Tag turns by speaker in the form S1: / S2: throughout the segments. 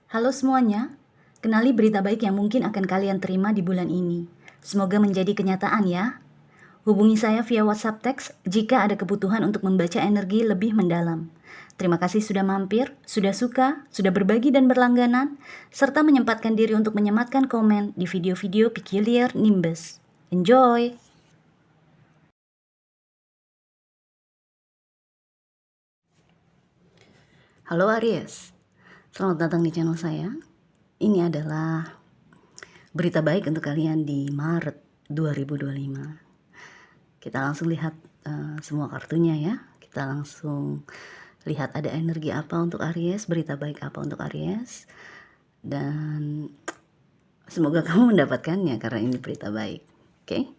S1: Halo semuanya, kenali berita baik yang mungkin akan kalian terima di bulan ini. Semoga menjadi kenyataan ya. Hubungi saya via WhatsApp teks jika ada kebutuhan untuk membaca energi lebih mendalam. Terima kasih sudah mampir, sudah suka, sudah berbagi dan berlangganan, serta menyempatkan diri untuk menyematkan komen di video-video Peculiar Nimbus. Enjoy! Halo Aries, selamat datang di channel saya. Ini adalah berita baik untuk kalian di Maret 2025. Kita langsung lihat semua kartunya ya. Kita langsung lihat ada energi apa untuk Aries, berita baik apa untuk Aries. Dan semoga kamu mendapatkannya karena ini berita baik. Oke?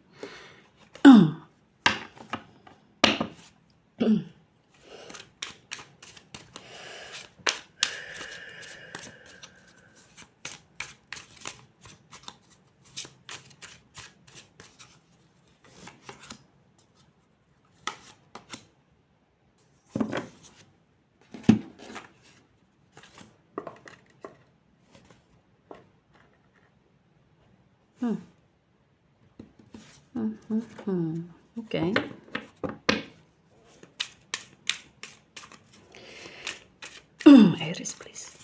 S1: Oke. Aries, please.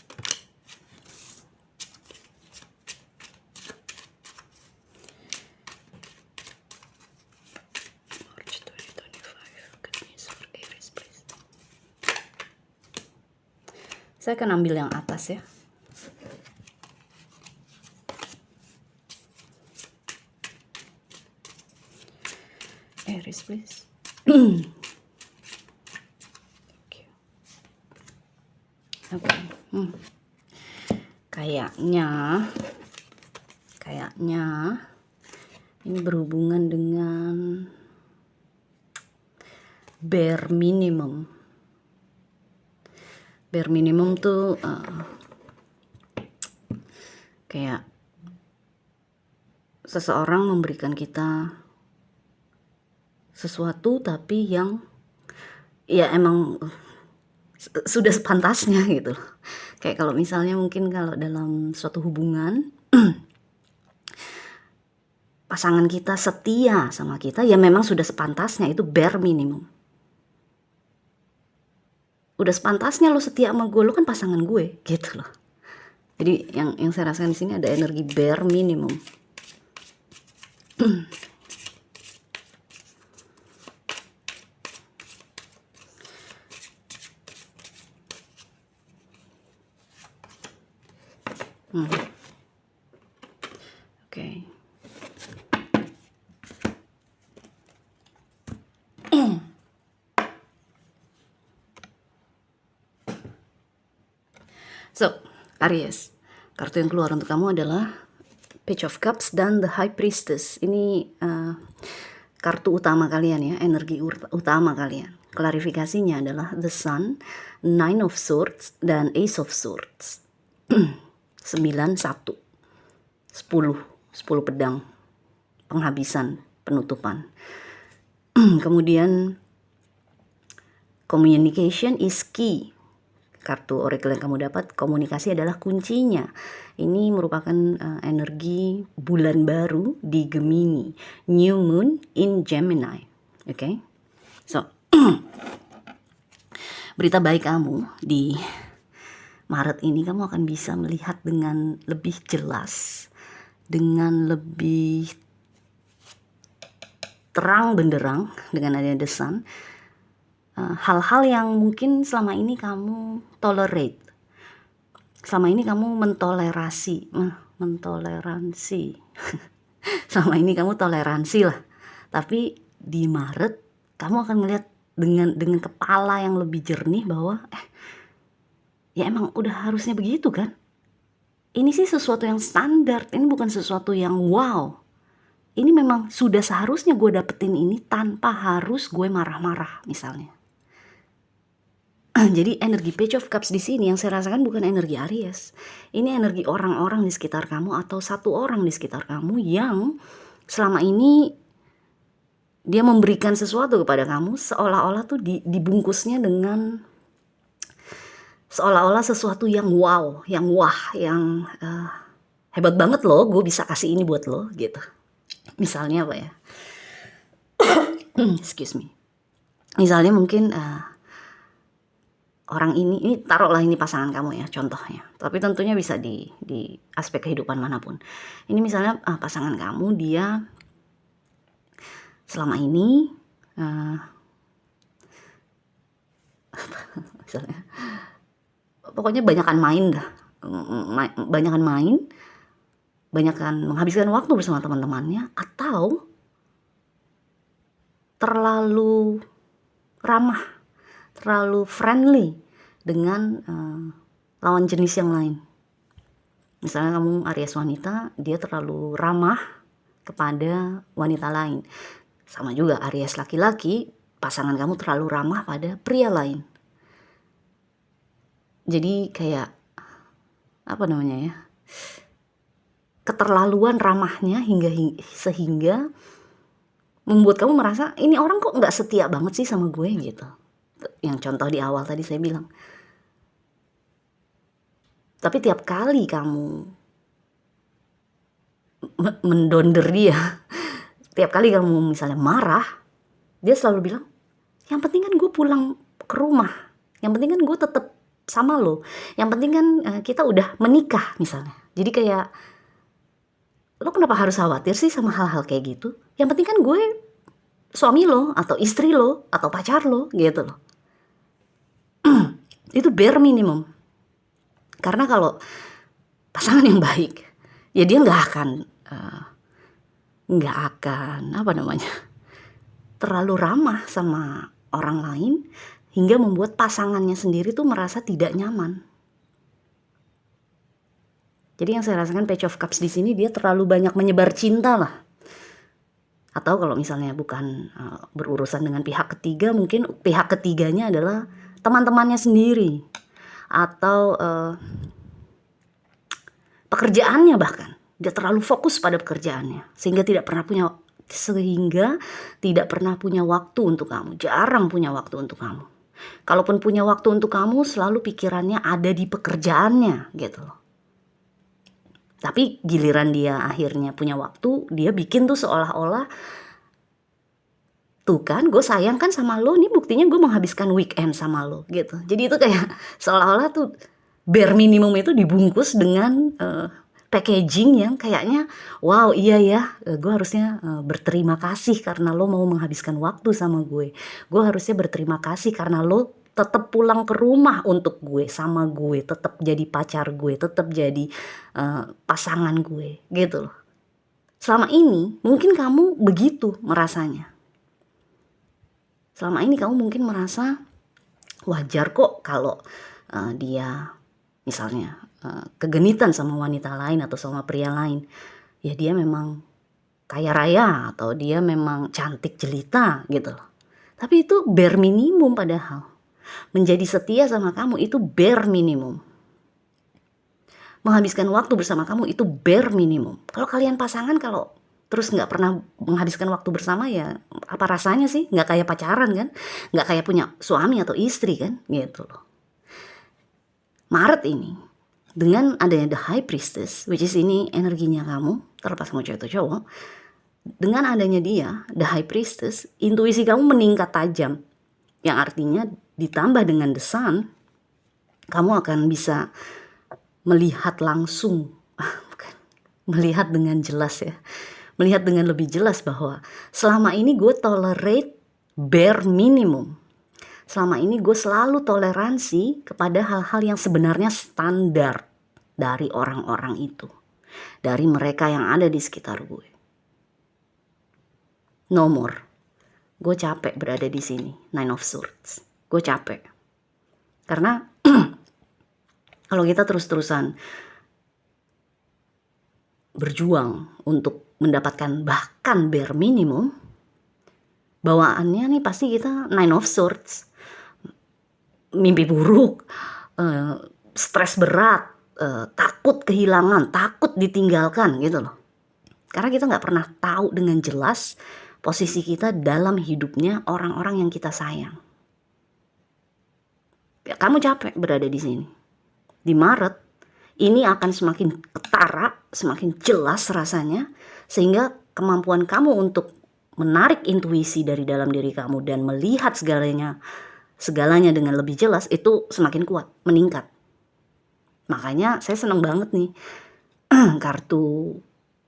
S1: March 2025. Good news for Aries, please. Saya akan ambil yang atas ya. Aries, please. Oke. Kayaknya ini berhubungan dengan bare minimum. Bare minimum tuh kayak seseorang memberikan kita sesuatu tapi yang ya emang sudah sepantasnya gitu. Kayak kalau misalnya mungkin kalau dalam suatu hubungan pasangan kita setia sama kita, ya memang sudah sepantasnya, itu bare minimum. Udah sepantasnya lo setia sama gue, lo kan pasangan gue, gitu loh. Jadi yang saya rasakan di sini ada energi bare minimum. Oke. So, Aries, kartu yang keluar untuk kamu adalah Page of Cups dan The High Priestess. Ini kartu utama kalian ya, energi utama kalian. Klarifikasinya adalah The Sun, Nine of Swords, dan Ace of Swords. 9, 1, 10 pedang, penghabisan, penutupan. Kemudian communication is key. Kartu oracle yang kamu dapat, komunikasi adalah kuncinya. Ini merupakan energi bulan baru di Gemini, new moon in Gemini. Oke. So, berita baik kamu di Maret ini, kamu akan bisa melihat dengan lebih jelas, dengan lebih terang benderang dengan adanya The Sun. Hal-hal yang mungkin selama ini kamu tolerate, selama ini kamu mentoleransi selama ini kamu toleransi lah, tapi di Maret kamu akan melihat dengan kepala yang lebih jernih bahwa ya emang udah harusnya begitu kan, ini sih sesuatu yang standar, ini bukan sesuatu yang wow, ini memang sudah seharusnya gue dapetin ini tanpa harus gue marah-marah misalnya. Jadi energi Page of Cups di sini yang saya rasakan bukan energi Aries. Ini energi orang-orang di sekitar kamu atau satu orang di sekitar kamu yang selama ini dia memberikan sesuatu kepada kamu seolah-olah tuh dibungkusnya dengan seolah-olah sesuatu yang wow, yang wah, yang hebat banget loh, gue bisa kasih ini buat lo gitu. Misalnya apa ya? Excuse me. Misalnya mungkin orang ini taruhlah ini pasangan kamu ya, contohnya. Tapi tentunya bisa di aspek kehidupan manapun. Ini misalnya pasangan kamu, dia selama ini misalnya, pokoknya banyakan main dah, banyakan main, banyakan menghabiskan waktu bersama teman-temannya, atau terlalu ramah, terlalu friendly dengan lawan jenis yang lain. Misalnya kamu Aries wanita, dia terlalu ramah kepada wanita lain. Sama juga Aries laki-laki, pasangan kamu terlalu ramah pada pria lain. Jadi kayak apa namanya ya, keterlaluan ramahnya sehingga membuat kamu merasa ini orang kok nggak setia banget sih sama gue gitu. Yang contoh di awal tadi saya bilang. Tapi tiap kali kamu mendonder dia, tiap kali kamu misalnya marah, dia selalu bilang, yang penting kan gue pulang ke rumah, yang penting kan gue tetap sama lo, yang penting kan kita udah menikah misalnya. Jadi kayak, lo kenapa harus khawatir sih sama hal-hal kayak gitu? Yang penting kan gue suami lo, atau istri lo, atau pacar lo gitu loh. Itu bare minimum. Karena kalau pasangan yang baik, ya dia nggak akan apa namanya, terlalu ramah sama orang lain hingga membuat pasangannya sendiri tuh merasa tidak nyaman. Jadi yang saya rasakan Page of Cups di sini, dia terlalu banyak menyebar cinta lah. Atau kalau misalnya bukan berurusan dengan pihak ketiga, mungkin pihak ketiganya adalah teman-temannya sendiri, atau pekerjaannya, bahkan dia terlalu fokus pada pekerjaannya sehingga tidak pernah punya waktu untuk kamu, jarang punya waktu untuk kamu. Kalaupun punya waktu untuk kamu, selalu pikirannya ada di pekerjaannya gitu loh. Tapi giliran dia akhirnya punya waktu, dia bikin tuh seolah-olah, tuh kan gue sayang kan sama lo, nih buktinya gue menghabiskan weekend sama lo gitu. Jadi itu kayak seolah-olah tuh bare minimum itu dibungkus dengan packaging yang kayaknya wow iya ya, gue harusnya berterima kasih karena lo mau menghabiskan waktu sama gue harusnya berterima kasih karena lo tetap pulang ke rumah untuk gue, sama gue, tetap jadi pacar gue, tetap jadi pasangan gue gitu loh. Selama ini mungkin kamu begitu merasanya, selama ini kamu mungkin merasa wajar kok kalau dia misalnya kegenitan sama wanita lain atau sama pria lain. Ya dia memang kaya raya atau dia memang cantik jelita gitu loh. Tapi itu bare minimum padahal. Menjadi setia sama kamu itu bare minimum. Menghabiskan waktu bersama kamu itu bare minimum. Kalau kalian pasangan kalau terus nggak pernah menghabiskan waktu bersama, ya apa rasanya sih? Nggak kayak pacaran kan? Nggak kayak punya suami atau istri kan? Gitu loh. Maret ini, dengan adanya The High Priestess, which is ini energinya kamu, terlepas kamu cewek atau cowok, dengan adanya dia, The High Priestess, intuisi kamu meningkat tajam. Yang artinya ditambah dengan The Sun, kamu akan bisa melihat langsung, melihat dengan jelas ya. Melihat dengan lebih jelas bahwa selama ini gue tolerate bare minimum. Selama ini gue selalu toleransi kepada hal-hal yang sebenarnya standar dari orang-orang itu, dari mereka yang ada di sekitar gue. No more. Gue capek berada di sini. Nine of Swords. Gue capek. Karena kalau kita terus-terusan berjuang untuk mendapatkan bahkan bare minimum, bawaannya nih pasti kita Nine of Swords. Mimpi buruk, stres berat, takut kehilangan, takut ditinggalkan gitu loh. Karena kita gak pernah tahu dengan jelas posisi kita dalam hidupnya orang-orang yang kita sayang. Kamu capek berada di sini. Di Maret, ini akan semakin ketara, semakin jelas rasanya, sehingga kemampuan kamu untuk menarik intuisi dari dalam diri kamu dan melihat segalanya dengan lebih jelas itu semakin kuat, meningkat. Makanya saya senang banget nih, kartu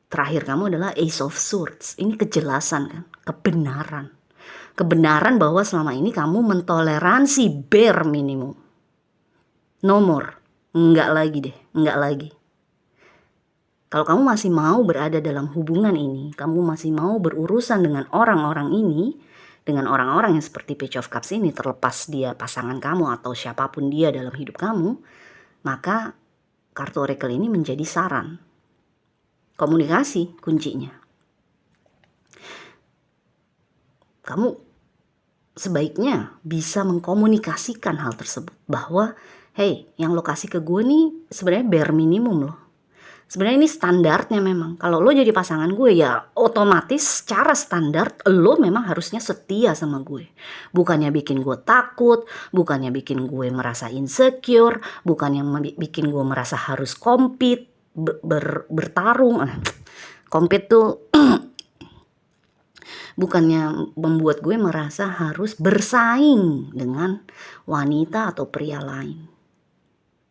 S1: terakhir kamu adalah Ace of Swords. Ini kejelasan kan, kebenaran. Kebenaran bahwa selama ini kamu mentoleransi bare minimum. No more. Enggak lagi deh, enggak lagi. Kalau kamu masih mau berada dalam hubungan ini, kamu masih mau berurusan dengan orang-orang ini, dengan orang-orang yang seperti Page of Cups ini, terlepas dia pasangan kamu atau siapapun dia dalam hidup kamu, maka kartu Oracle ini menjadi saran. Komunikasi kuncinya. Kamu sebaiknya bisa mengkomunikasikan hal tersebut, bahwa hey, yang lo kasih ke gue nih sebenarnya bare minimum loh. Sebenarnya ini standarnya memang. Kalau lo jadi pasangan gue ya otomatis secara standar lo memang harusnya setia sama gue. Bukannya bikin gue takut, bukannya bikin gue merasa insecure, bukannya bikin gue merasa harus compete, bertarung. Compete tuh bukannya membuat gue merasa harus bersaing dengan wanita atau pria lain.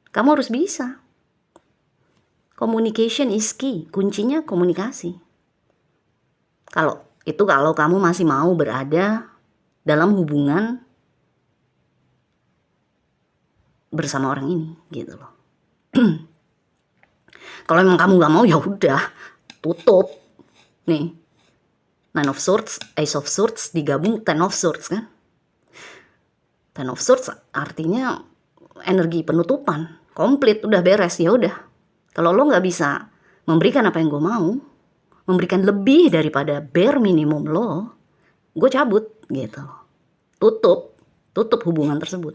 S1: Kamu harus bisa. Communication is key. Kuncinya komunikasi. Kalau kamu masih mau berada dalam hubungan bersama orang ini, gitu loh. Kalau memang kamu gak mau, ya udah, tutup. Nih, Nine of Swords, Ace of Swords digabung Ten of Swords kan. Ten of Swords artinya energi penutupan, komplit, udah beres, ya udah. Kalau lo nggak bisa memberikan apa yang gue mau, memberikan lebih daripada bare minimum lo, gue cabut gitu. Tutup hubungan tersebut.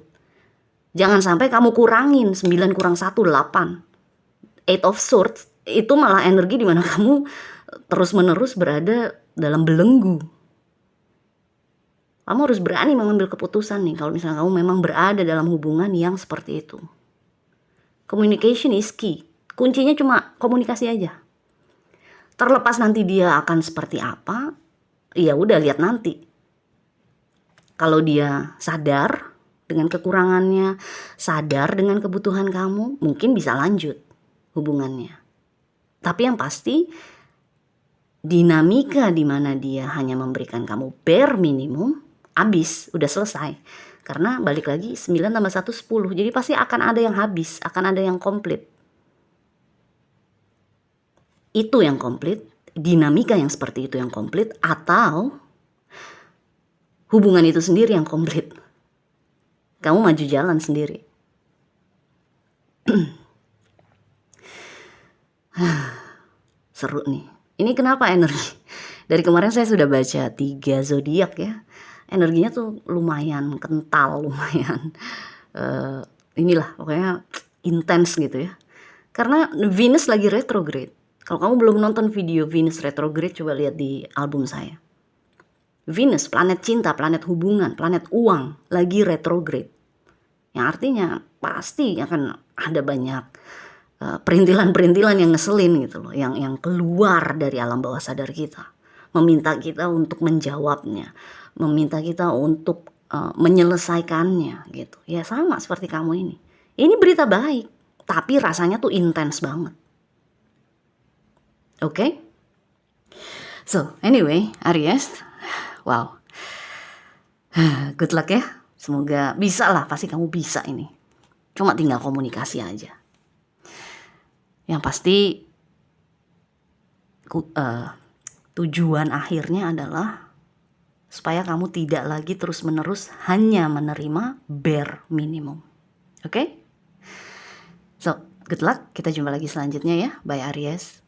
S1: Jangan sampai kamu kurangin 9 kurang 1, 8. Eight of Swords itu malah energi dimana kamu terus-menerus berada dalam belenggu. Kamu harus berani mengambil keputusan nih kalau misalnya kamu memang berada dalam hubungan yang seperti itu. Communication is key. Kuncinya cuma komunikasi aja. Terlepas nanti dia akan seperti apa, ya udah lihat nanti. Kalau dia sadar dengan kekurangannya, sadar dengan kebutuhan kamu, mungkin bisa lanjut hubungannya. Tapi yang pasti dinamika di mana dia hanya memberikan kamu bare minimum, habis, udah selesai. Karena balik lagi 9 tambah 1 10. Jadi pasti akan ada yang habis, akan ada yang komplit. Itu yang komplit, dinamika yang seperti itu yang komplit, atau hubungan itu sendiri yang komplit. Kamu maju jalan sendiri. Seru nih. Ini kenapa energi? Dari kemarin saya sudah baca 3 zodiak ya. Energinya tuh lumayan kental, lumayan inilah pokoknya intens gitu ya. Karena Venus lagi retrograde. Kalau kamu belum nonton video Venus retrograde, coba lihat di album saya. Venus, planet cinta, planet hubungan, planet uang, lagi retrograde. Yang artinya pasti akan ada banyak perintilan-perintilan yang ngeselin gitu loh, yang keluar dari alam bawah sadar kita, meminta kita untuk menjawabnya, meminta kita untuk menyelesaikannya gitu. Ya sama seperti kamu ini. Ini berita baik, tapi rasanya tuh intens banget. Oke? So, anyway, Aries, wow. Good luck ya. Semoga bisa lah, pasti kamu bisa ini. Cuma tinggal komunikasi aja. Yang pasti tujuan akhirnya adalah supaya kamu tidak lagi terus-menerus hanya menerima bare minimum. Oke? So, good luck. Kita jumpa lagi selanjutnya ya. Bye Aries.